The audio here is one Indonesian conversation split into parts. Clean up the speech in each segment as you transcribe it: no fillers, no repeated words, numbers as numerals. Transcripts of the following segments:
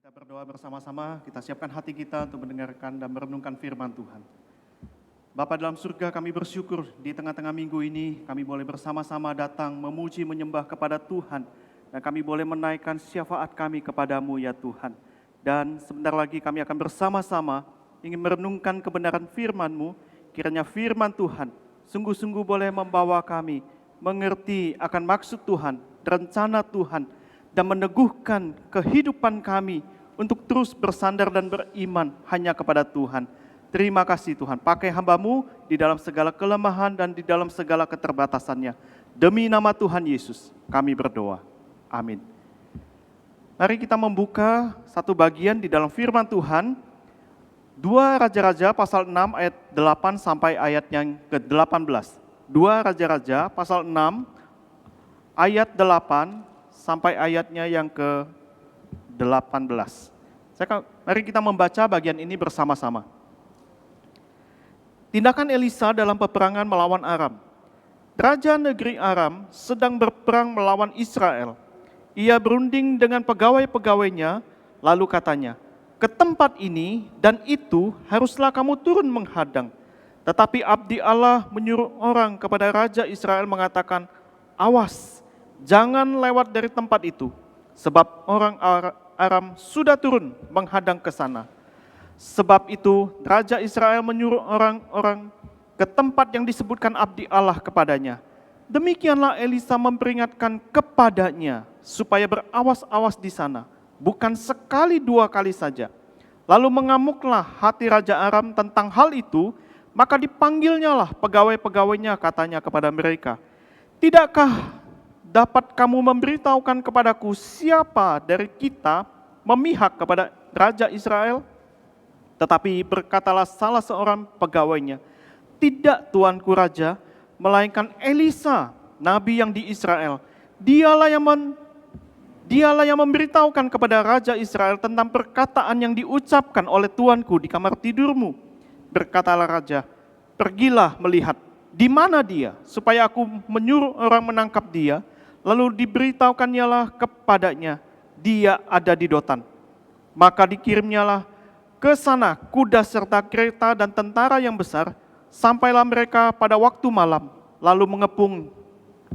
Kita berdoa bersama-sama, kita siapkan hati kita untuk mendengarkan dan merenungkan firman Tuhan. Bapa dalam surga, kami bersyukur di tengah-tengah minggu ini kami boleh bersama-sama datang memuji menyembah kepada Tuhan. Dan kami boleh menaikkan syafaat kami kepadamu ya Tuhan. Dan sebentar lagi kami akan bersama-sama ingin merenungkan kebenaran firman-Mu. Kiranya firman Tuhan sungguh-sungguh boleh membawa kami mengerti akan maksud Tuhan, rencana Tuhan, dan meneguhkan kehidupan kami untuk terus bersandar dan beriman hanya kepada Tuhan. Terima kasih Tuhan, pakai hamba-Mu di dalam segala kelemahan dan di dalam segala keterbatasannya. Demi nama Tuhan Yesus, kami berdoa. Amin. Mari kita membuka satu bagian di dalam firman Tuhan, 2 Raja-Raja pasal 6 ayat 8 sampai ayat yang ke-18. 2 Raja-Raja pasal 6 ayat 8 sampai ayatnya yang ke-18. Mari kita membaca bagian ini bersama-sama. Tindakan Elisa dalam peperangan melawan Aram. Raja negeri Aram sedang berperang melawan Israel. Ia berunding dengan pegawai-pegawainya, lalu katanya, "Ke tempat ini dan itu haruslah kamu turun menghadang." Tetapi abdi Allah menyuruh orang kepada Raja Israel mengatakan, "Awas, jangan lewat dari tempat itu, sebab orang Aram sudah turun menghadang ke sana." Sebab itu Raja Israel menyuruh orang-orang ke tempat yang disebutkan abdi Allah kepadanya. Demikianlah Elisa memperingatkan kepadanya supaya berawas-awas di sana, bukan sekali 2 kali saja. Lalu mengamuklah hati Raja Aram tentang hal itu, maka dipanggilnyalah pegawai-pegawainya, katanya kepada mereka, "Tidakkah dapat kamu memberitahukan kepadaku siapa dari kita memihak kepada Raja Israel?" Tetapi berkatalah salah seorang pegawainya, "Tidak, tuanku Raja, melainkan Elisa, nabi yang di Israel. Dialah yang memberitahukan kepada Raja Israel tentang perkataan yang diucapkan oleh tuanku di kamar tidurmu." Berkatalah Raja, "Pergilah melihat di mana dia, supaya aku menyuruh orang menangkap dia." Lalu diberitahukannya kepadanya, "Dia ada di Dotan." Maka dikirimnyalah ke sana kuda serta kereta dan tentara yang besar. Sampailah mereka pada waktu malam, lalu mengepung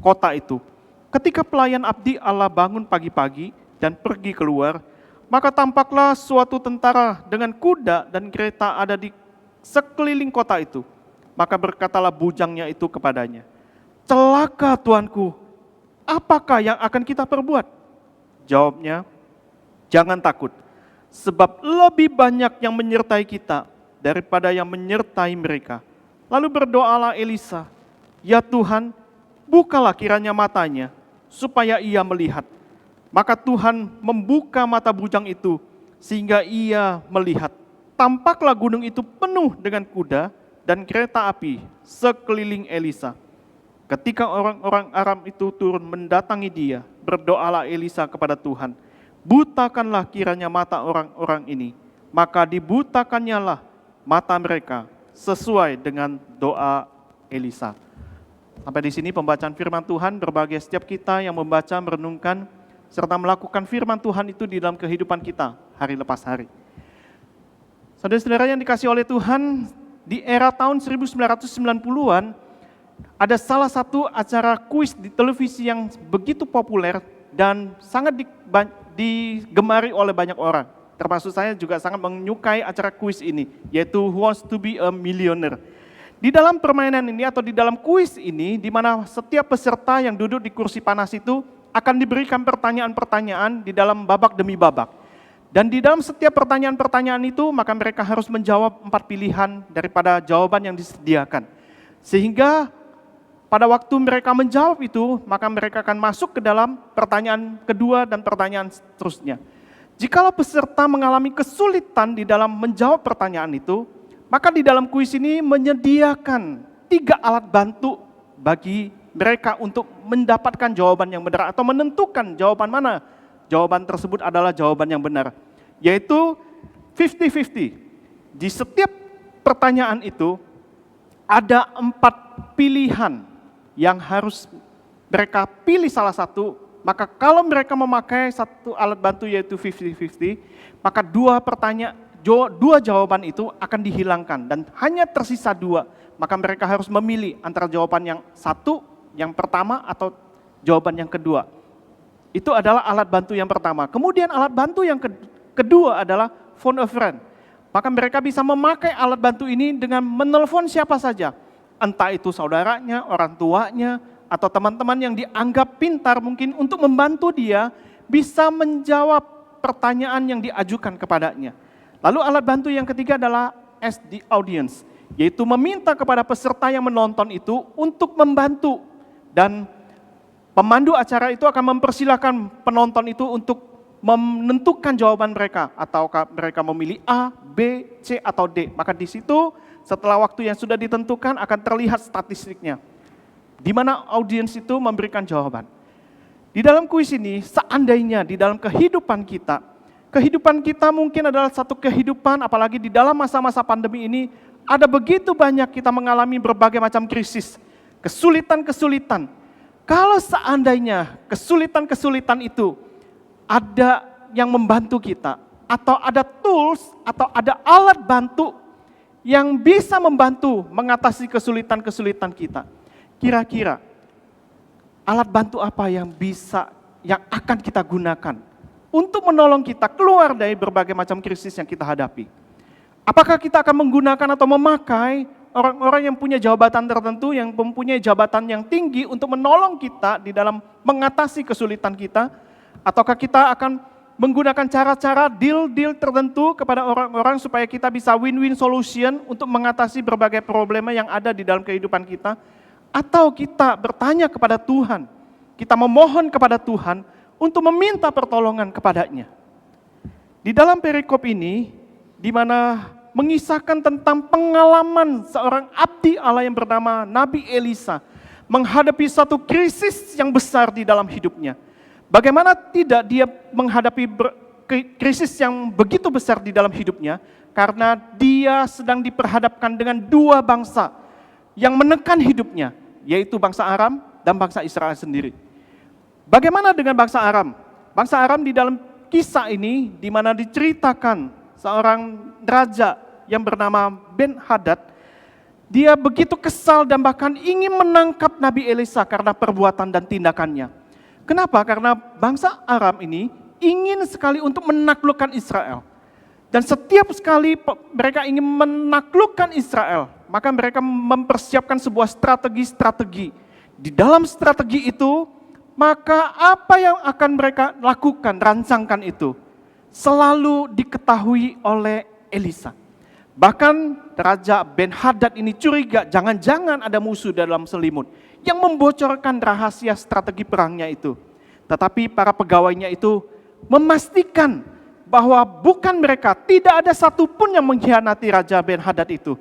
kota itu. Ketika pelayan abdi Allah bangun pagi-pagi dan pergi keluar, maka tampaklah suatu tentara dengan kuda dan kereta ada di sekeliling kota itu. Maka berkatalah bujangnya itu kepadanya, "Celaka tuanku, apakah yang akan kita perbuat?" Jawabnya, "Jangan takut, sebab lebih banyak yang menyertai kita daripada yang menyertai mereka." Lalu berdoalah Elisa, "Ya Tuhan, bukalah kiranya matanya, supaya ia melihat." Maka Tuhan membuka mata bujang itu, sehingga ia melihat. Tampaklah gunung itu penuh dengan kuda dan kereta api sekeliling Elisa. Ketika orang-orang Aram itu turun mendatangi dia, berdoalah Elisa kepada Tuhan, "Butakanlah kiranya mata orang-orang ini." Maka dibutakannya lah mata mereka sesuai dengan doa Elisa. Sampai di sini pembacaan firman Tuhan. Berbahagia setiap kita yang membaca, merenungkan, serta melakukan firman Tuhan itu di dalam kehidupan kita hari lepas hari. Saudara-saudara yang dikasihi oleh Tuhan, di era tahun 1990-an, ada salah satu acara kuis di televisi yang begitu populer dan sangat digemari oleh banyak orang. Termasuk saya juga sangat menyukai acara kuis ini, yaitu Who Wants to be a Millionaire. Di dalam permainan ini atau di dalam kuis ini, di mana setiap peserta yang duduk di kursi panas itu akan diberikan pertanyaan-pertanyaan di dalam babak demi babak. Dan di dalam setiap pertanyaan-pertanyaan itu, maka mereka harus menjawab 4 pilihan daripada jawaban yang disediakan. Sehingga pada waktu mereka menjawab itu, maka mereka akan masuk ke dalam pertanyaan kedua dan pertanyaan seterusnya. Jikalau peserta mengalami kesulitan di dalam menjawab pertanyaan itu, maka di dalam kuis ini menyediakan 3 alat bantu bagi mereka untuk mendapatkan jawaban yang benar atau menentukan jawaban mana. Jawaban tersebut adalah jawaban yang benar, yaitu 50-50. Di setiap pertanyaan itu ada 4 pilihan yang harus mereka pilih salah satu maka kalau mereka memakai satu alat bantu yaitu 50-50, maka dua jawaban itu akan dihilangkan dan hanya tersisa dua. Maka mereka harus memilih antara jawaban yang satu, yang pertama, atau jawaban yang kedua. Itu adalah alat bantu yang pertama. Kemudian alat bantu yang kedua adalah phone a friend. Maka mereka bisa memakai alat bantu ini dengan menelpon siapa saja. Entah itu saudaranya, orang tuanya, atau teman-teman yang dianggap pintar mungkin untuk membantu dia bisa menjawab pertanyaan yang diajukan kepadanya. Lalu alat bantu yang ketiga adalah as the audience, yaitu meminta kepada peserta yang menonton itu untuk membantu. Dan pemandu acara itu akan mempersilahkan penonton itu untuk menentukan jawaban mereka, ataukah mereka memilih A, B, C, atau D. Maka di situ setelah waktu yang sudah ditentukan akan terlihat statistiknya, di mana audiens itu memberikan jawaban. Di dalam kuis ini, seandainya di dalam kehidupan kita mungkin adalah satu kehidupan, apalagi di dalam masa-masa pandemi ini, ada begitu banyak kita mengalami berbagai macam krisis, kesulitan-kesulitan. Kalau seandainya kesulitan-kesulitan itu ada yang membantu kita, atau ada tools, atau ada alat bantu yang bisa membantu mengatasi kesulitan-kesulitan kita, kira-kira alat bantu apa yang akan kita gunakan untuk menolong kita keluar dari berbagai macam krisis yang kita hadapi? Apakah kita akan menggunakan atau memakai orang-orang yang punya jabatan tertentu, yang mempunyai jabatan yang tinggi untuk menolong kita di dalam mengatasi kesulitan kita? Ataukah kita akan menggunakan cara-cara deal tertentu kepada orang-orang supaya kita bisa win-win solution untuk mengatasi berbagai problema yang ada di dalam kehidupan kita? Atau kita bertanya kepada Tuhan, kita memohon kepada Tuhan untuk meminta pertolongan kepadanya? Di dalam perikop ini, di mana mengisahkan tentang pengalaman seorang abdi Allah yang bernama Nabi Elisa menghadapi satu krisis yang besar di dalam hidupnya. Bagaimana tidak dia menghadapi krisis yang begitu besar di dalam hidupnya, karena dia sedang diperhadapkan dengan dua bangsa yang menekan hidupnya, yaitu bangsa Aram dan bangsa Israel sendiri. Bagaimana dengan bangsa Aram? Bangsa Aram di dalam kisah ini, di mana diceritakan seorang raja yang bernama Ben-Hadad, dia begitu kesal dan bahkan ingin menangkap Nabi Elisa karena perbuatan dan tindakannya. Kenapa? Karena bangsa Aram ini ingin sekali untuk menaklukkan Israel. Dan setiap sekali mereka ingin menaklukkan Israel, maka mereka mempersiapkan sebuah strategi-strategi. Di dalam strategi itu, maka apa yang akan mereka lakukan, rancangkan itu, selalu diketahui oleh Elisa. Bahkan Raja Ben-Hadad ini curiga, jangan-jangan ada musuh dalam selimut yang membocorkan rahasia strategi perangnya itu. Tetapi para pegawainya itu memastikan bahwa bukan mereka, tidak ada satupun yang mengkhianati Raja Ben-Hadad itu.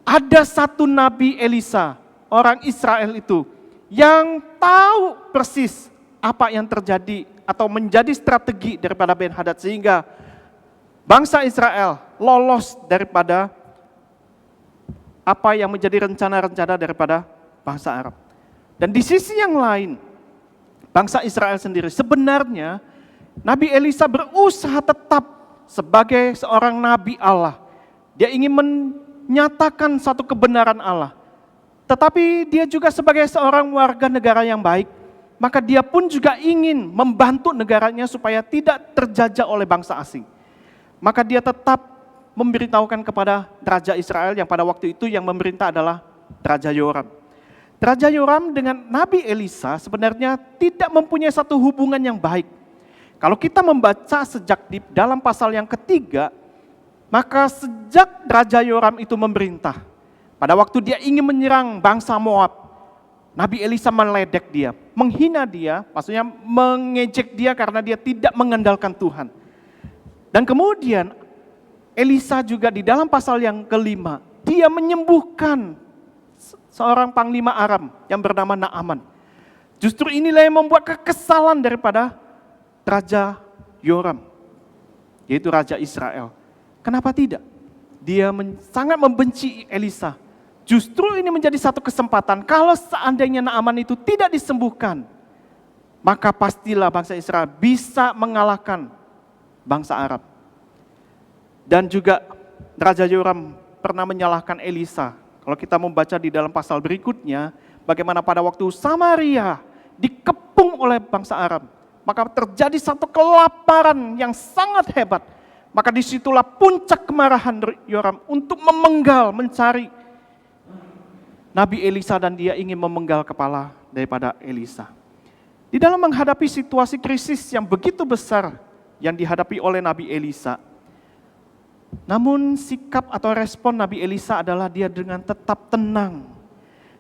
Ada satu Nabi Elisa, orang Israel itu, yang tahu persis apa yang terjadi atau menjadi strategi daripada Ben-Hadad, sehingga bangsa Israel lolos daripada apa yang menjadi rencana-rencana daripada bangsa Arab. Dan di sisi yang lain, bangsa Israel sendiri, sebenarnya Nabi Elisa berusaha tetap sebagai seorang nabi Allah. Dia ingin menyatakan satu kebenaran Allah. Tetapi dia juga sebagai seorang warga negara yang baik, maka dia pun juga ingin membantu negaranya supaya tidak terjajah oleh bangsa asing. Maka dia tetap memberitahukan kepada Raja Israel yang pada waktu itu yang memerintah adalah Raja Yoram. Raja Yoram dengan Nabi Elisa sebenarnya tidak mempunyai satu hubungan yang baik. Kalau kita membaca sejak di dalam pasal yang ketiga, maka sejak Raja Yoram itu memerintah, pada waktu dia ingin menyerang bangsa Moab, Nabi Elisa meledek dia, menghina dia, maksudnya mengejek dia karena dia tidak mengandalkan Tuhan. Dan kemudian Elisa juga di dalam pasal yang kelima, dia menyembuhkan seorang panglima Aram yang bernama Naaman. Justru inilah yang membuat kekesalan daripada Raja Yoram, yaitu Raja Israel. Kenapa tidak? Dia sangat membenci Elisa. Justru ini menjadi satu kesempatan, kalau seandainya Naaman itu tidak disembuhkan, maka pastilah bangsa Israel bisa mengalahkan bangsa Arab. Dan juga Raja Yoram pernah menyalahkan Elisa. Kalau kita membaca di dalam pasal berikutnya, bagaimana pada waktu Samaria dikepung oleh bangsa Arab, maka terjadi satu kelaparan yang sangat hebat. Maka disitulah puncak kemarahan Yoram untuk memenggal, mencari Nabi Elisa, dan dia ingin memenggal kepala daripada Elisa. Di dalam menghadapi situasi krisis yang begitu besar yang dihadapi oleh Nabi Elisa, namun sikap atau respon Nabi Elisa adalah dia dengan tetap tenang.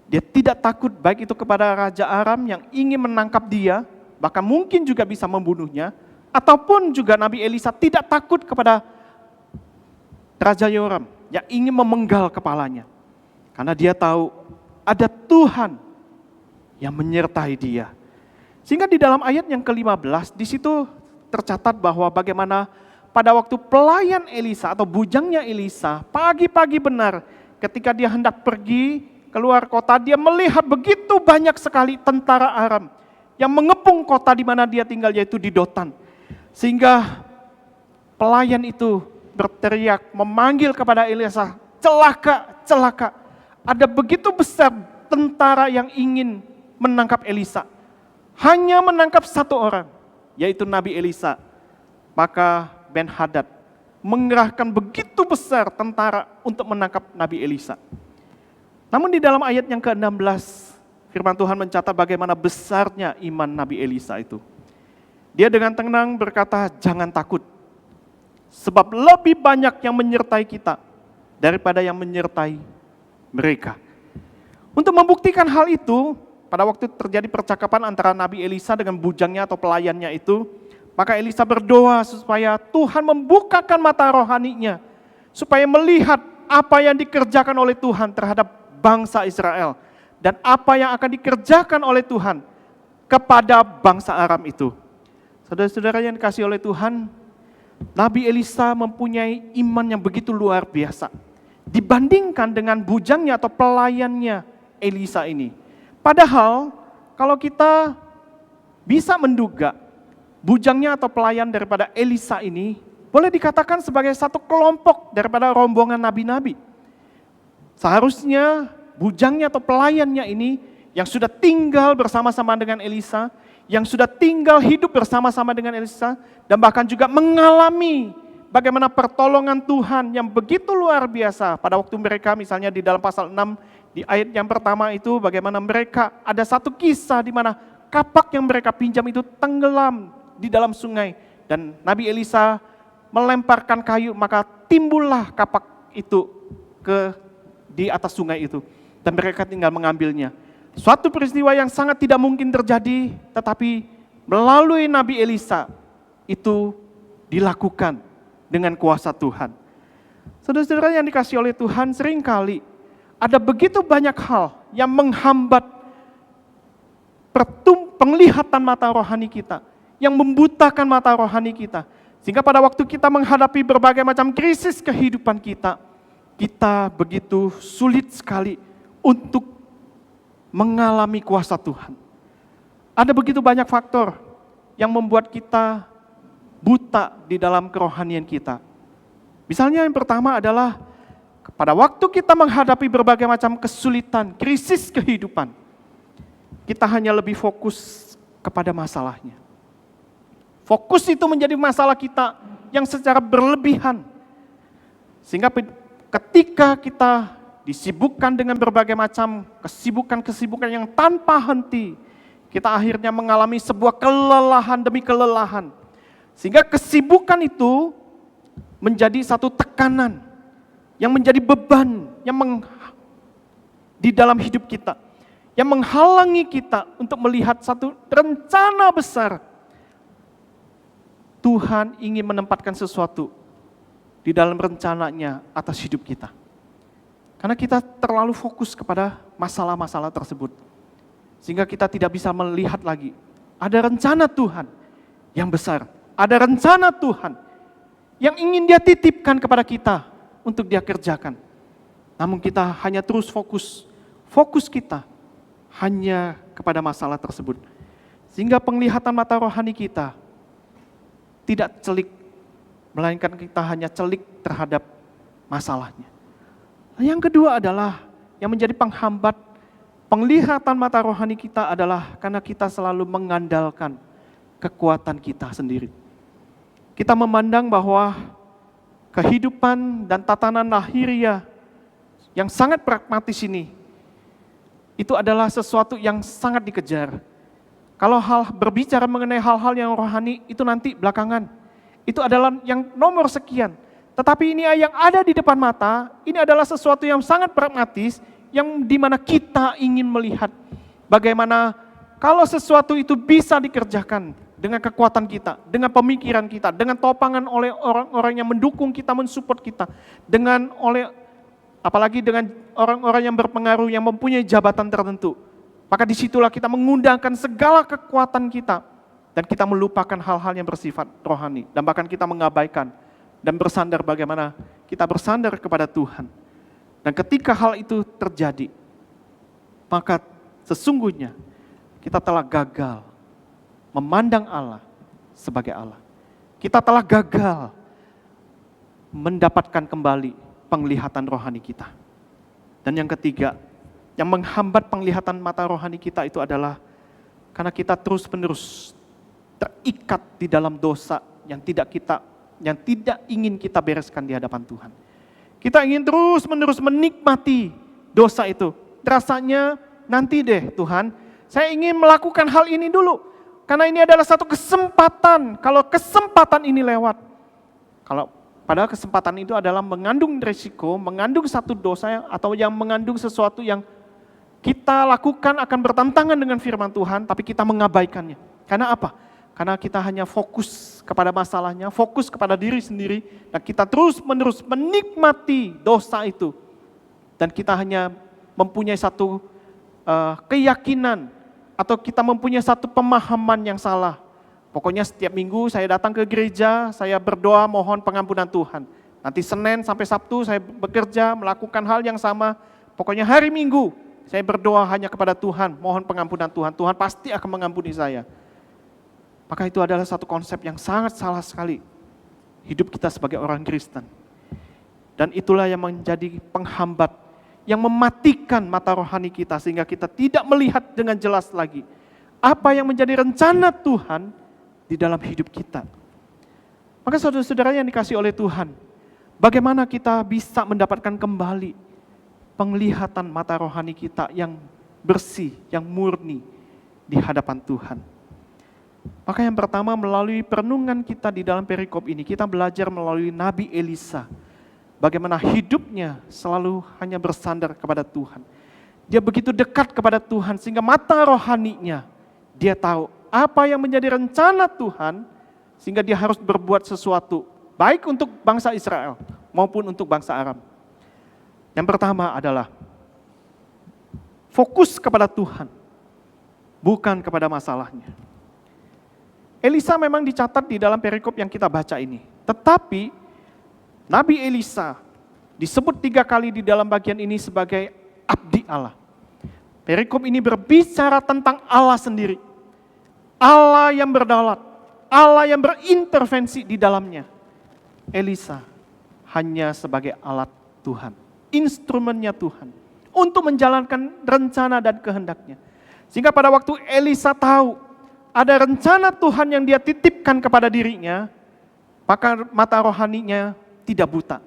Dia tidak takut baik itu kepada Raja Aram yang ingin menangkap dia, bahkan mungkin juga bisa membunuhnya, ataupun juga Nabi Elisa tidak takut kepada Raja Yoram yang ingin memenggal kepalanya. Karena dia tahu ada Tuhan yang menyertai dia. Sehingga di dalam ayat yang ke-15 di situ tercatat bahwa bagaimana pada waktu pelayan Elisa atau bujangnya Elisa pagi-pagi benar ketika dia hendak pergi keluar kota, dia melihat begitu banyak sekali tentara Aram yang mengepung kota di mana dia tinggal, yaitu di Dotan. Sehingga pelayan itu berteriak memanggil kepada Elisa, celaka, celaka. Ada begitu besar tentara yang ingin menangkap Elisa. Hanya menangkap satu orang, yaitu Nabi Elisa. Maka Ben-Hadad mengerahkan begitu besar tentara untuk menangkap Nabi Elisa. Namun di dalam ayat yang ke-16, firman Tuhan mencatat bagaimana besarnya iman Nabi Elisa itu. Dia dengan tenang berkata, jangan takut. Sebab lebih banyak yang menyertai kita daripada yang menyertai mereka. Untuk membuktikan hal itu, pada waktu terjadi percakapan antara Nabi Elisa dengan bujangnya atau pelayannya itu, maka Elisa berdoa supaya Tuhan membukakan mata rohaninya, supaya melihat apa yang dikerjakan oleh Tuhan terhadap bangsa Israel, dan apa yang akan dikerjakan oleh Tuhan kepada bangsa Aram itu. Saudara-saudara yang dikasihi oleh Tuhan, Nabi Elisa mempunyai iman yang begitu luar biasa dibandingkan dengan bujangnya atau pelayannya Elisa ini. Padahal kalau kita bisa menduga bujangnya atau pelayan daripada Elisa ini boleh dikatakan sebagai satu kelompok daripada rombongan nabi-nabi. Seharusnya bujangnya atau pelayannya ini yang sudah tinggal bersama-sama dengan Elisa, yang sudah tinggal hidup bersama-sama dengan Elisa, dan bahkan juga mengalami bagaimana pertolongan Tuhan yang begitu luar biasa pada waktu mereka misalnya di dalam pasal 6 di ayat yang pertama itu bagaimana mereka ada satu kisah di mana kapak yang mereka pinjam itu tenggelam di dalam sungai dan Nabi Elisa melemparkan kayu maka timbullah kapak itu di atas sungai itu dan mereka tinggal mengambilnya. Suatu peristiwa yang sangat tidak mungkin terjadi tetapi melalui Nabi Elisa itu dilakukan dengan kuasa Tuhan. Saudara-saudara yang dikasihi oleh Tuhan, seringkali ada begitu banyak hal yang menghambat penglihatan mata rohani kita, yang membutakan mata rohani kita. Sehingga pada waktu kita menghadapi berbagai macam krisis kehidupan kita, kita begitu sulit sekali untuk mengalami kuasa Tuhan. Ada begitu banyak faktor yang membuat kita buta di dalam kerohanian kita. Misalnya yang pertama adalah pada waktu kita menghadapi berbagai macam kesulitan, krisis kehidupan, kita hanya lebih fokus kepada masalahnya. Fokus itu menjadi masalah kita yang secara berlebihan. Sehingga ketika kita disibukkan dengan berbagai macam kesibukan-kesibukan yang tanpa henti, kita akhirnya mengalami sebuah kelelahan demi kelelahan. Sehingga kesibukan itu menjadi satu tekanan, yang menjadi beban yang di dalam hidup kita, yang menghalangi kita untuk melihat satu rencana besar. Tuhan ingin menempatkan sesuatu di dalam rencananya atas hidup kita. Karena kita terlalu fokus kepada masalah-masalah tersebut, sehingga kita tidak bisa melihat lagi ada rencana Tuhan yang besar, ada rencana Tuhan yang ingin Dia titipkan kepada kita untuk Dia kerjakan. Namun kita hanya terus fokus kita hanya kepada masalah tersebut. Sehingga penglihatan mata rohani kita tidak celik, melainkan kita hanya celik terhadap masalahnya. Yang kedua adalah yang menjadi penghambat penglihatan mata rohani kita adalah karena kita selalu mengandalkan kekuatan kita sendiri. Kita memandang bahwa kehidupan dan tatanan lahiriah yang sangat pragmatis ini, itu adalah sesuatu yang sangat dikejar. Kalau berbicara mengenai hal-hal yang rohani, itu nanti belakangan. Itu adalah yang nomor sekian. Tetapi ini yang ada di depan mata, ini adalah sesuatu yang sangat pragmatis, yang dimana kita ingin melihat bagaimana kalau sesuatu itu bisa dikerjakan dengan kekuatan kita, dengan pemikiran kita, dengan topangan oleh orang-orang yang mendukung kita, mensupport kita, apalagi dengan orang-orang yang berpengaruh, yang mempunyai jabatan tertentu. Maka disitulah kita mengundangkan segala kekuatan kita, dan kita melupakan hal-hal yang bersifat rohani, dan bahkan kita mengabaikan dan bersandar bagaimana kita bersandar kepada Tuhan. Dan ketika hal itu terjadi, maka sesungguhnya kita telah gagal memandang Allah sebagai Allah. Kita telah gagal mendapatkan kembali penglihatan rohani kita. Dan yang ketiga, yang menghambat penglihatan mata rohani kita itu adalah karena kita terus-menerus terikat di dalam dosa yang tidak ingin kita bereskan di hadapan Tuhan. Kita ingin terus-menerus menikmati dosa itu. Rasanya nanti deh Tuhan, saya ingin melakukan hal ini dulu. Karena ini adalah satu kesempatan. Kalau kesempatan ini lewat, padahal kesempatan itu adalah mengandung risiko, mengandung satu dosa atau yang mengandung sesuatu yang kita lakukan akan bertentangan dengan firman Tuhan, tapi kita mengabaikannya. Karena apa? Karena kita hanya fokus kepada masalahnya, fokus kepada diri sendiri, dan kita terus-menerus menikmati dosa itu. Dan kita hanya mempunyai satu keyakinan, atau kita mempunyai satu pemahaman yang salah. Pokoknya setiap minggu saya datang ke gereja, saya berdoa mohon pengampunan Tuhan. Nanti Senin sampai Sabtu saya bekerja, melakukan hal yang sama. Pokoknya hari Minggu saya berdoa hanya kepada Tuhan, mohon pengampunan Tuhan. Tuhan pasti akan mengampuni saya. Maka itu adalah satu konsep yang sangat salah sekali hidup kita sebagai orang Kristen. Dan itulah yang menjadi penghambat, yang mematikan mata rohani kita sehingga kita tidak melihat dengan jelas lagi apa yang menjadi rencana Tuhan di dalam hidup kita. Maka saudara-saudara yang dikasihi oleh Tuhan, bagaimana kita bisa mendapatkan kembali penglihatan mata rohani kita yang bersih, yang murni di hadapan Tuhan. Maka yang pertama, melalui perenungan kita di dalam perikop ini, kita belajar melalui Nabi Elisa, bagaimana hidupnya selalu hanya bersandar kepada Tuhan. Dia begitu dekat kepada Tuhan sehingga mata rohaninya, dia tahu apa yang menjadi rencana Tuhan, sehingga dia harus berbuat sesuatu, baik untuk bangsa Israel maupun untuk bangsa Aram. Yang pertama adalah fokus kepada Tuhan, bukan kepada masalahnya. Elisa memang dicatat di dalam perikop yang kita baca ini. Tetapi Nabi Elisa disebut 3 kali di dalam bagian ini sebagai abdi Allah. Perikop ini berbicara tentang Allah sendiri. Allah yang berdaulat, Allah yang berintervensi di dalamnya. Elisa hanya sebagai alat Tuhan, instrumennya Tuhan untuk menjalankan rencana dan kehendaknya. Sehingga pada waktu Elisa tahu ada rencana Tuhan yang dia titipkan kepada dirinya, maka mata rohaninya tidak buta.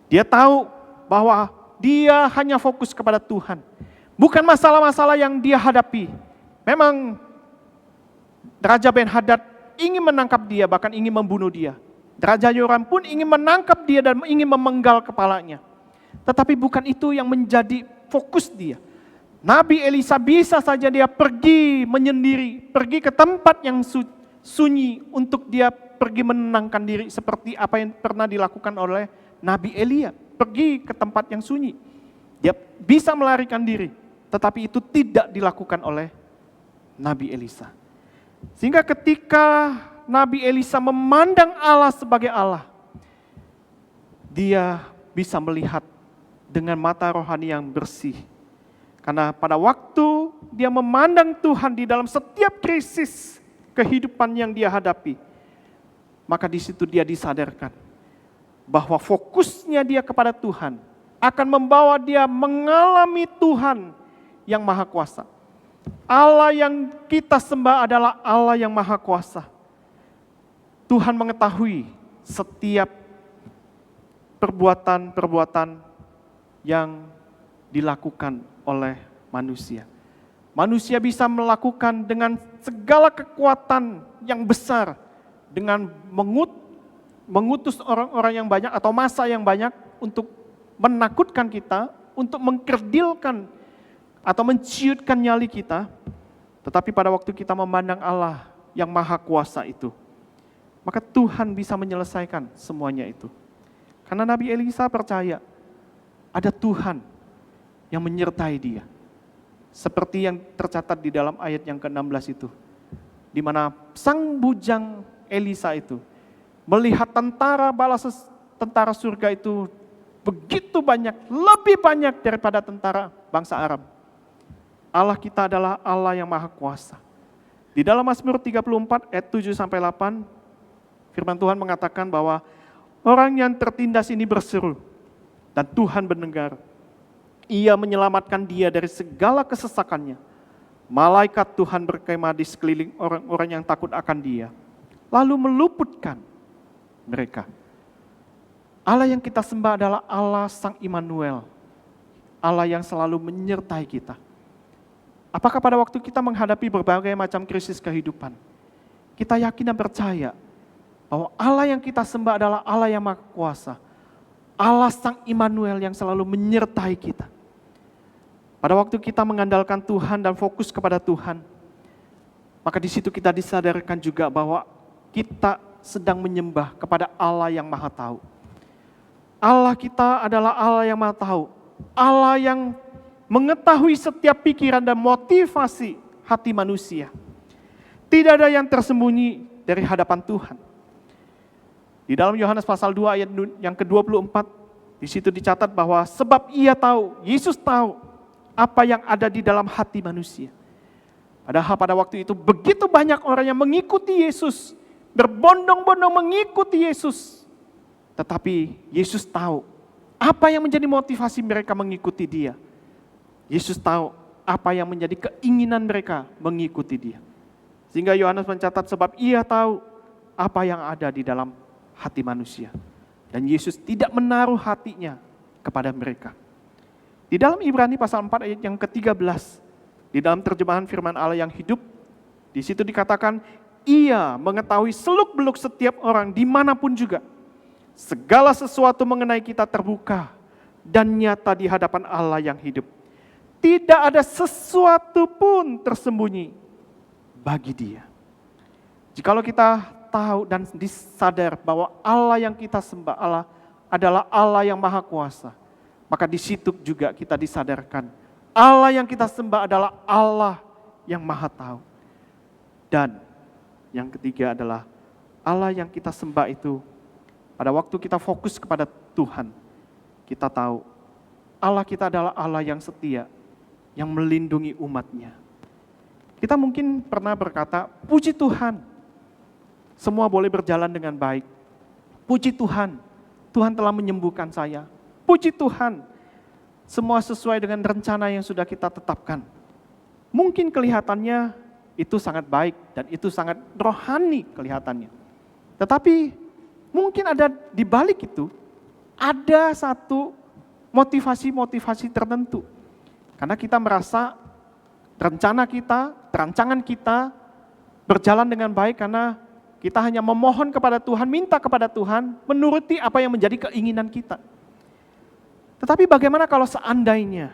Dia tahu bahwa dia hanya fokus kepada Tuhan. Bukan masalah-masalah yang dia hadapi. Memang Raja Ben-Hadad ingin menangkap dia, bahkan ingin membunuh dia. Raja Yoram pun ingin menangkap dia dan ingin memenggal kepalanya. Tetapi bukan itu yang menjadi fokus dia. Nabi Elisa bisa saja dia pergi menyendiri, pergi ke tempat yang sunyi untuk dia pergi menenangkan diri seperti apa yang pernah dilakukan oleh Nabi Elia, pergi ke tempat yang sunyi. Dia bisa melarikan diri, tetapi itu tidak dilakukan oleh Nabi Elisa. Sehingga ketika Nabi Elisa memandang Allah sebagai Allah, dia bisa melihat dengan mata rohani yang bersih. Karena pada waktu dia memandang Tuhan di dalam setiap krisis kehidupan yang dia hadapi, maka di situ dia disadarkan bahwa fokusnya dia kepada Tuhan akan membawa dia mengalami Tuhan yang Maha Kuasa. Allah yang kita sembah adalah Allah yang Maha Kuasa. Tuhan mengetahui setiap perbuatan-perbuatan yang dilakukan oleh manusia. Manusia bisa melakukan dengan segala kekuatan yang besar, dengan mengutus orang-orang yang banyak atau massa yang banyak untuk menakutkan kita, untuk mengkerdilkan atau menciutkan nyali kita. Tetapi pada waktu kita memandang Allah yang Maha Kuasa itu, maka Tuhan bisa menyelesaikan semuanya itu. Karena Nabi Elisa percaya ada Tuhan yang menyertai dia. Seperti yang tercatat di dalam ayat yang ke-16 itu. Di mana sang bujang Elisa itu melihat tentara surga itu begitu banyak, lebih banyak daripada tentara bangsa Aram. Allah kita adalah Allah yang Maha Kuasa. Di dalam Mazmur 34 ayat 7-8, firman Tuhan mengatakan bahwa orang yang tertindas ini berseru, dan Tuhan mendengar. Ia menyelamatkan dia dari segala kesesakannya. Malaikat Tuhan berkemah di sekeliling orang-orang yang takut akan dia, lalu meluputkan mereka. Allah yang kita sembah adalah Allah Sang Immanuel, Allah yang selalu menyertai kita. Apakah pada waktu kita menghadapi berbagai macam krisis kehidupan, kita yakin dan percaya bahwa Allah yang kita sembah adalah Allah yang Maha Kuasa, Allah Sang Immanuel yang selalu menyertai kita. Pada waktu kita mengandalkan Tuhan dan fokus kepada Tuhan, maka di situ kita disadarkan juga bahwa kita sedang menyembah kepada Allah yang Maha Tahu. Allah kita adalah Allah yang Maha Tahu, Allah yang mengetahui setiap pikiran dan motivasi hati manusia. Tidak ada yang tersembunyi dari hadapan Tuhan. Di dalam Yohanes pasal 2 ayat yang ke-24, di situ dicatat bahwa sebab ia tahu, Yesus tahu apa yang ada di dalam hati manusia. Padahal pada waktu itu begitu banyak orang yang mengikuti Yesus, berbondong-bondong mengikuti Yesus. Tetapi Yesus tahu apa yang menjadi motivasi mereka mengikuti dia. Yesus tahu apa yang menjadi keinginan mereka mengikuti dia. Sehingga Yohanes mencatat sebab ia tahu apa yang ada di dalam hati manusia. Dan Yesus tidak menaruh hatinya kepada mereka. Di dalam Ibrani pasal 4 ayat yang ke-13, di dalam terjemahan firman Allah yang hidup, di situ dikatakan, ia mengetahui seluk-beluk setiap orang dimanapun juga. Segala sesuatu mengenai kita terbuka dan nyata di hadapan Allah yang hidup. Tidak ada sesuatu pun tersembunyi bagi dia. Jikalau kita tahu dan disadar bahwa Allah yang kita sembah Allah adalah Allah yang Maha Kuasa, maka di situ juga kita disadarkan Allah yang kita sembah adalah Allah yang Maha Tahu. Dan yang ketiga adalah Allah yang kita sembah itu, pada waktu kita fokus kepada Tuhan, kita tahu Allah kita adalah Allah yang setia, yang melindungi umatnya. Kita mungkin pernah berkata, puji Tuhan, semua boleh berjalan dengan baik. Puji Tuhan, Tuhan telah menyembuhkan saya. Puji Tuhan, semua sesuai dengan rencana yang sudah kita tetapkan. Mungkin kelihatannya itu sangat baik dan itu sangat rohani kelihatannya. Tetapi mungkin ada di balik itu, ada satu motivasi-motivasi tertentu. Karena kita merasa rencana kita, rancangan kita berjalan dengan baik karena kita hanya memohon kepada Tuhan, minta kepada Tuhan, menuruti apa yang menjadi keinginan kita. Tetapi bagaimana kalau seandainya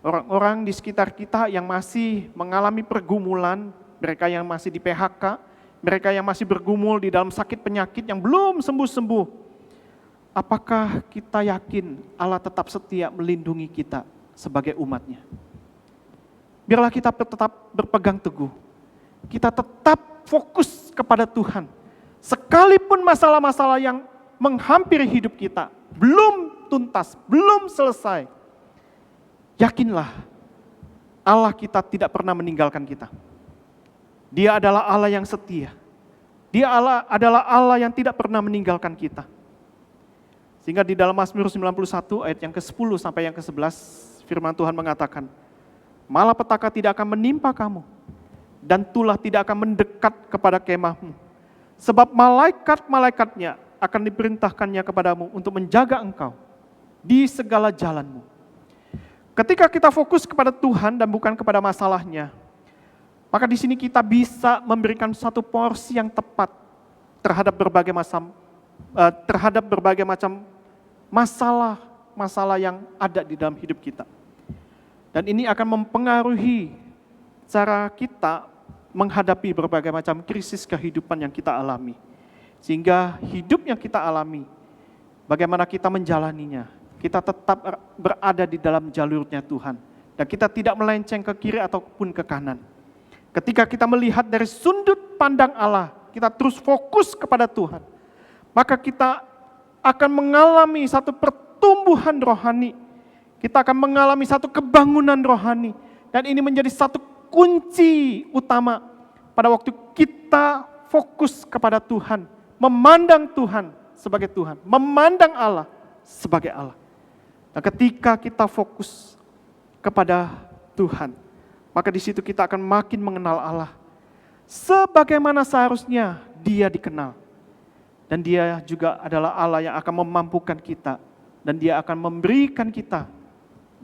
orang-orang di sekitar kita yang masih mengalami pergumulan, mereka yang masih di PHK, mereka yang masih bergumul di dalam sakit penyakit yang belum sembuh-sembuh, apakah kita yakin Allah tetap setia melindungi kita sebagai umatnya? Biarlah kita tetap berpegang teguh, kita tetap fokus kepada Tuhan. Sekalipun masalah-masalah yang menghampiri hidup kita belum tuntas, belum selesai, yakinlah Allah kita tidak pernah meninggalkan kita. Dia adalah Allah yang setia. Dia adalah Allah yang tidak pernah meninggalkan kita. Sehingga di dalam Mazmur 91 ayat yang ke-10 sampai yang ke-11 firman Tuhan mengatakan, malapetaka tidak akan menimpa kamu dan tulah tidak akan mendekat kepada kemahmu. Sebab malaikat-malaikatnya akan diperintahkannya kepadamu untuk menjaga engkau di segala jalanmu. Ketika kita fokus kepada Tuhan dan bukan kepada masalahnya, maka di sini kita bisa memberikan satu porsi yang tepat terhadap berbagai macam masalah yang ada di dalam hidup kita. Dan ini akan mempengaruhi cara kita menghadapi berbagai macam krisis kehidupan yang kita alami. Sehingga hidup yang kita alami, bagaimana kita menjalaninya, kita tetap berada di dalam jalurnya Tuhan. Dan kita tidak melenceng ke kiri ataupun ke kanan. Ketika kita melihat dari sudut pandang Allah, kita terus fokus kepada Tuhan, maka kita akan mengalami satu pertumbuhan rohani. Kita akan mengalami satu kebangunan rohani. Dan ini menjadi satu kunci utama pada waktu kita fokus kepada Tuhan, memandang Tuhan sebagai Tuhan, memandang Allah sebagai Allah. Nah, ketika kita fokus kepada Tuhan, maka di situ kita akan makin mengenal Allah sebagaimana seharusnya Dia dikenal. Dan Dia juga adalah Allah yang akan memampukan kita, dan Dia akan memberikan kita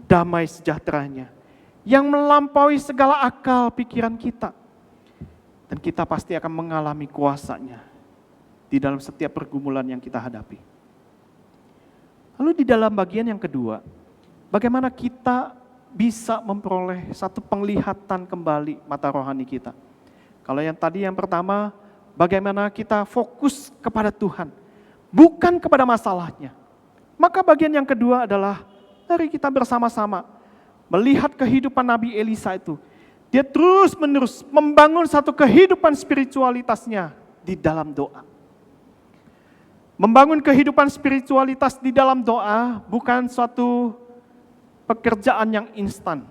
damai sejahteranya yang melampaui segala akal pikiran kita. Dan kita pasti akan mengalami kuasa-Nya di dalam setiap pergumulan yang kita hadapi. Lalu di dalam bagian yang kedua, bagaimana kita bisa memperoleh satu penglihatan kembali mata rohani kita. Kalau yang tadi yang pertama, bagaimana kita fokus kepada Tuhan, bukan kepada masalahnya. Maka bagian yang kedua adalah, mari kita bersama-sama melihat kehidupan Nabi Elisa itu. Dia terus-menerus membangun satu kehidupan spiritualitasnya di dalam doa. Membangun kehidupan spiritualitas di dalam doa bukan suatu pekerjaan yang instan.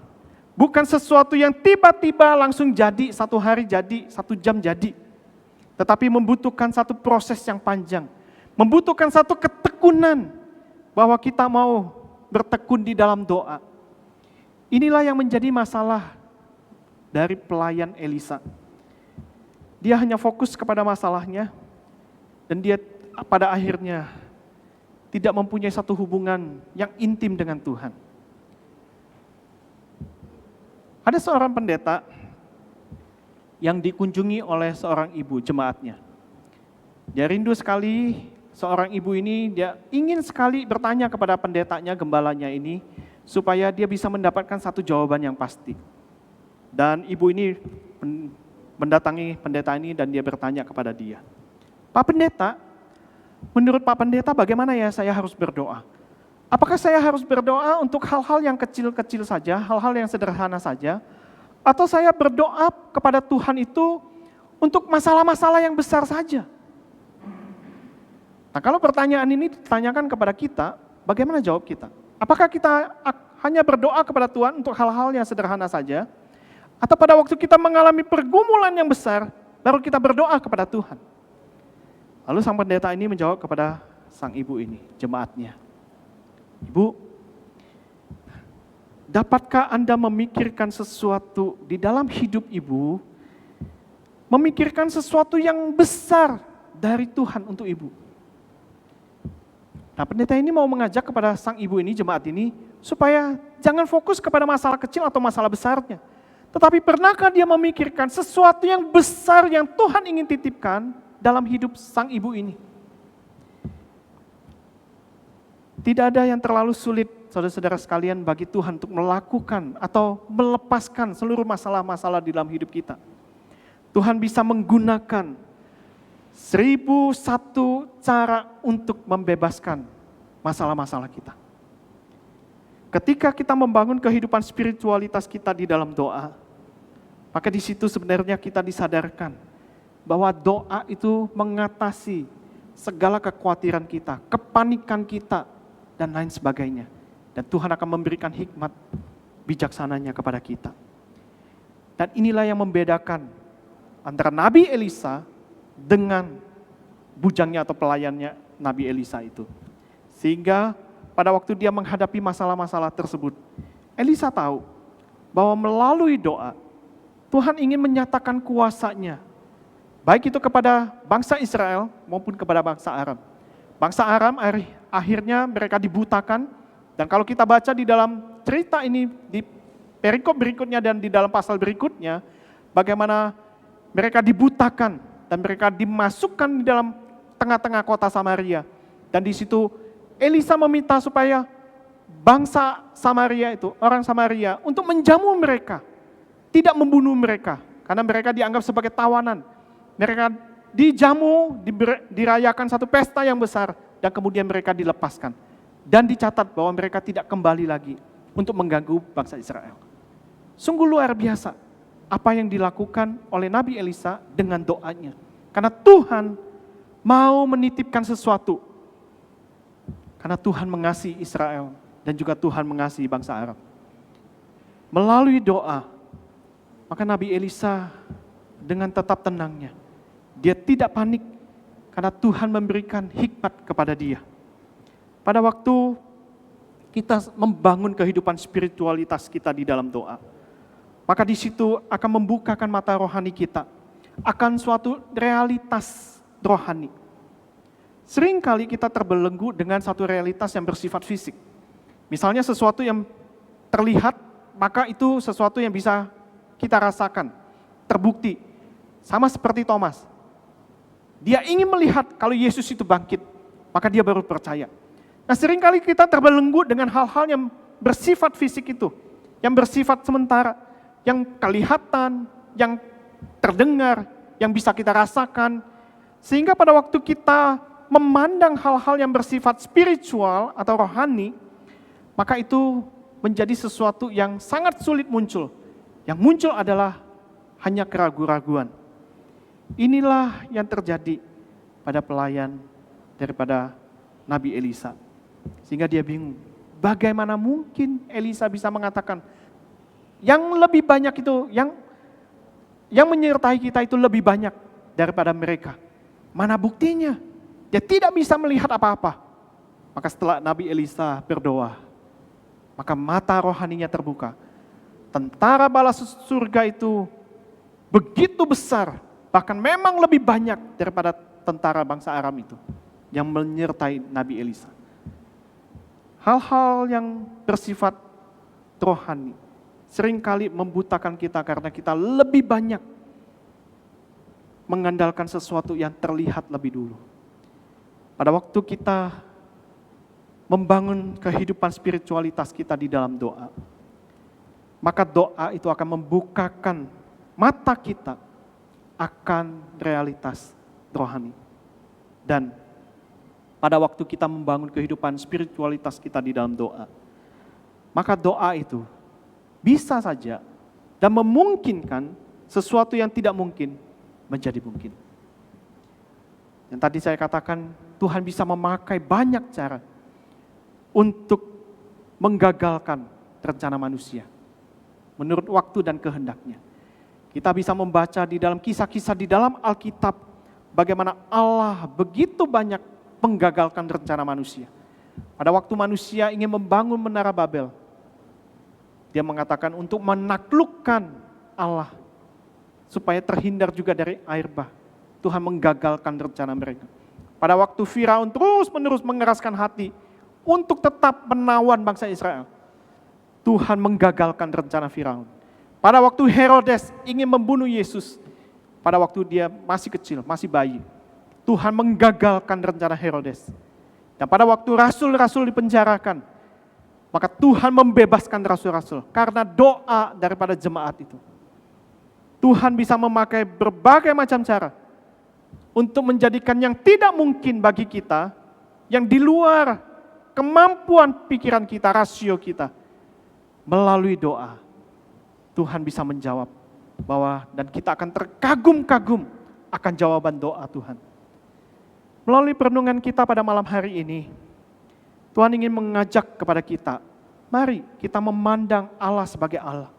Bukan sesuatu yang tiba-tiba langsung jadi, satu hari jadi, 1 jam jadi. Tetapi membutuhkan satu proses yang panjang. Membutuhkan satu ketekunan bahwa kita mau bertekun di dalam doa. Inilah yang menjadi masalah dari pelayan Elisa. Dia hanya fokus kepada masalahnya, dan dia pada akhirnya tidak mempunyai satu hubungan yang intim dengan Tuhan. Ada seorang pendeta yang dikunjungi oleh seorang ibu jemaatnya. Dia rindu sekali, seorang ibu ini dia ingin sekali bertanya kepada pendetanya, gembalanya ini, supaya dia bisa mendapatkan satu jawaban yang pasti. Dan ibu ini mendatangi pendeta ini dan dia bertanya kepada dia, Pak Pendeta, menurut Pak Pendeta bagaimana ya saya harus berdoa? Apakah saya harus berdoa untuk hal-hal yang kecil-kecil saja, hal-hal yang sederhana saja? Atau saya berdoa kepada Tuhan itu untuk masalah-masalah yang besar saja? Nah, kalau pertanyaan ini ditanyakan kepada kita, bagaimana jawab kita? Apakah kita hanya berdoa kepada Tuhan untuk hal-hal yang sederhana saja? Atau pada waktu kita mengalami pergumulan yang besar, baru kita berdoa kepada Tuhan? Lalu sang pendeta ini menjawab kepada sang ibu ini, jemaatnya. Ibu, dapatkah Anda memikirkan sesuatu di dalam hidup ibu, memikirkan sesuatu yang besar dari Tuhan untuk ibu? Nah, pendeta ini mau mengajak kepada sang ibu ini, jemaat ini, supaya jangan fokus kepada masalah kecil atau masalah besarnya. Tetapi pernahkah dia memikirkan sesuatu yang besar yang Tuhan ingin titipkan dalam hidup sang ibu ini? Tidak ada yang terlalu sulit, saudara-saudara sekalian, bagi Tuhan untuk melakukan atau melepaskan seluruh masalah-masalah di dalam hidup kita. Tuhan bisa menggunakan 1001 cara untuk membebaskan masalah-masalah kita. Ketika kita membangun kehidupan spiritualitas kita di dalam doa, maka di situ sebenarnya kita disadarkan bahwa doa itu mengatasi segala kekhawatiran kita, kepanikan kita, dan lain sebagainya. Dan Tuhan akan memberikan hikmat bijaksananya kepada kita. Dan inilah yang membedakan antara Nabi Elisa dengan bujangnya atau pelayannya Nabi Elisa itu. Sehingga pada waktu dia menghadapi masalah-masalah tersebut, Elisa tahu bahwa melalui doa, Tuhan ingin menyatakan kuasa-Nya. Baik itu kepada bangsa Israel maupun kepada bangsa Aram. Bangsa Aram akhirnya mereka dibutakan, dan kalau kita baca di dalam cerita ini, di perikop berikutnya dan di dalam pasal berikutnya, bagaimana mereka dibutakan dan mereka dimasukkan di dalam tengah-tengah kota Samaria. Dan di situ Elisa meminta supaya bangsa Samaria itu, orang Samaria, untuk menjamu mereka, tidak membunuh mereka, karena mereka dianggap sebagai tawanan. Mereka dijamu, dirayakan satu pesta yang besar, dan kemudian mereka dilepaskan. Dan dicatat bahwa mereka tidak kembali lagi untuk mengganggu bangsa Israel. Sungguh luar biasa apa yang dilakukan oleh Nabi Elisa dengan doanya. Karena Tuhan mau menitipkan sesuatu. Karena Tuhan mengasihi Israel dan juga Tuhan mengasihi bangsa Arab. Melalui doa, maka Nabi Elisa dengan tetap tenangnya, dia tidak panik karena Tuhan memberikan hikmat kepada dia. Pada waktu kita membangun kehidupan spiritualitas kita di dalam doa, maka di situ akan membukakan mata rohani kita akan suatu realitas rohani. Seringkali kita terbelenggu dengan satu realitas yang bersifat fisik. Misalnya sesuatu yang terlihat, maka itu sesuatu yang bisa kita rasakan, terbukti. Sama seperti Thomas. Dia ingin melihat kalau Yesus itu bangkit, maka dia baru percaya. Nah, seringkali kita terbelenggu dengan hal-hal yang bersifat fisik itu, yang bersifat sementara, yang kelihatan, yang terdengar, yang bisa kita rasakan, sehingga pada waktu kita memandang hal-hal yang bersifat spiritual atau rohani, maka itu menjadi sesuatu yang sangat sulit muncul. Yang muncul adalah hanya keraguan-raguan. Inilah yang terjadi pada pelayan daripada Nabi Elisa. Sehingga dia bingung, bagaimana mungkin Elisa bisa mengatakan, yang lebih banyak itu, yang menyertai kita itu lebih banyak daripada mereka. Mana buktinya? Dia tidak bisa melihat apa-apa. Maka setelah Nabi Elisa berdoa, maka mata rohaninya terbuka. Tentara bala surga itu begitu besar, bahkan memang lebih banyak daripada tentara bangsa Aram itu yang menyertai Nabi Elisa. Hal-hal yang bersifat rohani seringkali membutakan kita karena kita lebih banyak mengandalkan sesuatu yang terlihat lebih dulu. Pada waktu kita membangun kehidupan spiritualitas kita di dalam doa, maka doa itu akan membukakan mata kita akan realitas rohani. Dan pada waktu kita membangun kehidupan spiritualitas kita di dalam doa, maka doa itu bisa saja dan memungkinkan sesuatu yang tidak mungkin menjadi mungkin. Yang tadi saya katakan, Tuhan bisa memakai banyak cara untuk menggagalkan rencana manusia menurut waktu dan kehendaknya. Kita bisa membaca di dalam kisah-kisah di dalam Alkitab bagaimana Allah begitu banyak menggagalkan rencana manusia. Pada waktu manusia ingin membangun menara Babel, dia mengatakan untuk menaklukkan Allah supaya terhindar juga dari air bah. Tuhan menggagalkan rencana mereka. Pada waktu Firaun terus-menerus mengeraskan hati untuk tetap menawan bangsa Israel, Tuhan menggagalkan rencana Firaun. Pada waktu Herodes ingin membunuh Yesus, pada waktu dia masih kecil, masih bayi, Tuhan menggagalkan rencana Herodes. Dan pada waktu rasul-rasul dipenjarakan, maka Tuhan membebaskan rasul-rasul karena doa daripada jemaat itu. Tuhan bisa memakai berbagai macam cara untuk menjadikan yang tidak mungkin bagi kita, yang di luar kemampuan pikiran kita, rasio kita, melalui doa, Tuhan bisa menjawab bahwa dan kita akan terkagum-kagum akan jawaban doa Tuhan. Melalui perenungan kita pada malam hari ini, Tuhan ingin mengajak kepada kita Mari kita memandang Allah sebagai Allah.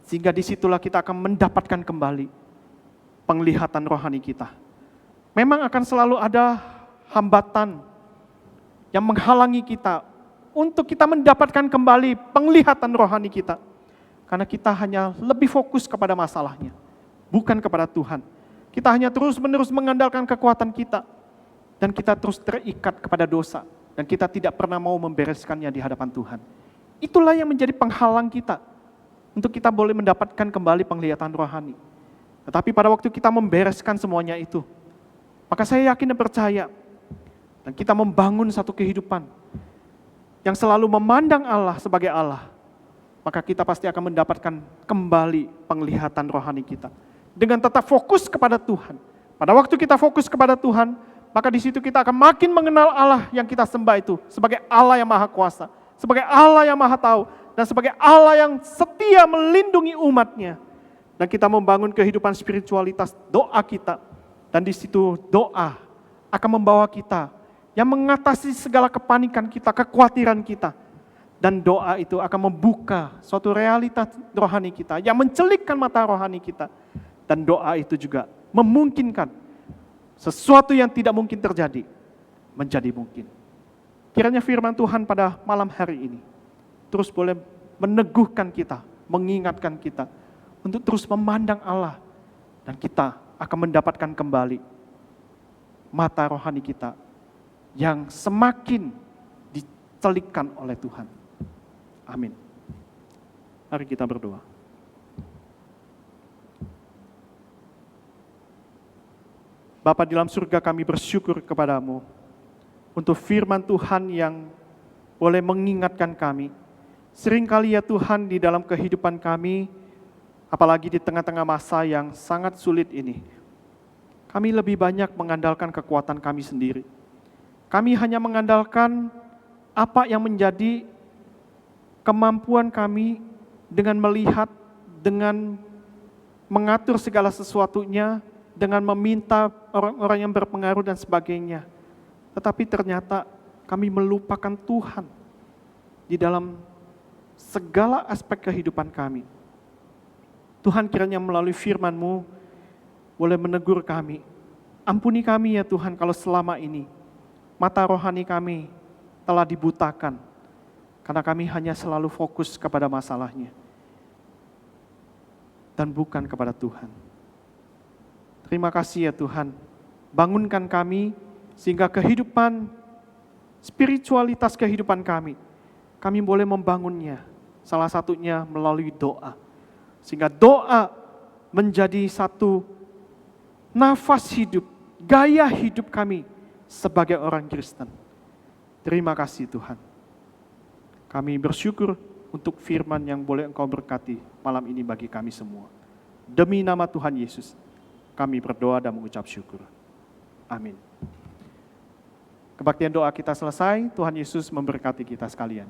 Sehingga disitulah kita akan mendapatkan kembali penglihatan rohani kita. Memang akan selalu ada hambatan yang menghalangi kita untuk kita mendapatkan kembali penglihatan rohani kita. Karena kita hanya lebih fokus kepada masalahnya, bukan kepada Tuhan. Kita hanya terus-menerus mengandalkan kekuatan kita. Dan kita terus terikat kepada dosa. Dan kita tidak pernah mau membereskannya di hadapan Tuhan. Itulah yang menjadi penghalang kita untuk kita boleh mendapatkan kembali penglihatan rohani. Tetapi pada waktu kita membereskan semuanya itu, maka saya yakin dan percaya, dan kita membangun satu kehidupan yang selalu memandang Allah sebagai Allah, maka kita pasti akan mendapatkan kembali penglihatan rohani kita. Dengan tetap fokus kepada Tuhan. Pada waktu kita fokus kepada Tuhan, maka di situ kita akan makin mengenal Allah yang kita sembah itu sebagai Allah yang Maha Kuasa, sebagai Allah yang Maha Tahu, dan sebagai Allah yang setia melindungi umatnya. Dan kita membangun kehidupan spiritualitas doa kita. Dan di situ doa akan membawa kita yang mengatasi segala kepanikan kita, kekhawatiran kita. Dan doa itu akan membuka suatu realitas rohani kita yang mencelikkan mata rohani kita. Dan doa itu juga memungkinkan sesuatu yang tidak mungkin terjadi menjadi mungkin. Kiranya firman Tuhan pada malam hari ini terus boleh meneguhkan kita, mengingatkan kita untuk terus memandang Allah, dan kita akan mendapatkan kembali mata rohani kita yang semakin dicelikkan oleh Tuhan. Amin. Mari kita berdoa. Bapa di dalam surga, kami bersyukur kepadamu untuk firman Tuhan yang boleh mengingatkan kami. Seringkali ya Tuhan, di dalam kehidupan kami, apalagi di tengah-tengah masa yang sangat sulit ini, kami lebih banyak mengandalkan kekuatan kami sendiri. Kami hanya mengandalkan apa yang menjadi kemampuan kami dengan melihat, dengan mengatur segala sesuatunya, dengan meminta orang-orang yang berpengaruh dan sebagainya. Tetapi ternyata kami melupakan Tuhan di dalam segala aspek kehidupan kami. Tuhan, kiranya melalui firman-Mu boleh menegur kami. Ampuni kami ya Tuhan kalau selama ini mata rohani kami telah dibutakan karena kami hanya selalu fokus kepada masalahnya dan bukan kepada Tuhan. Terima kasih ya Tuhan, bangunkan kami sehingga kehidupan, spiritualitas kehidupan kami boleh membangunnya, salah satunya melalui doa. Sehingga doa menjadi satu nafas hidup, gaya hidup kami sebagai orang Kristen. Terima kasih Tuhan. Kami bersyukur untuk firman yang boleh Engkau berkati malam ini bagi kami semua. Demi nama Tuhan Yesus, kami berdoa dan mengucap syukur. Amin. Kebaktian doa kita selesai, Tuhan Yesus memberkati kita sekalian.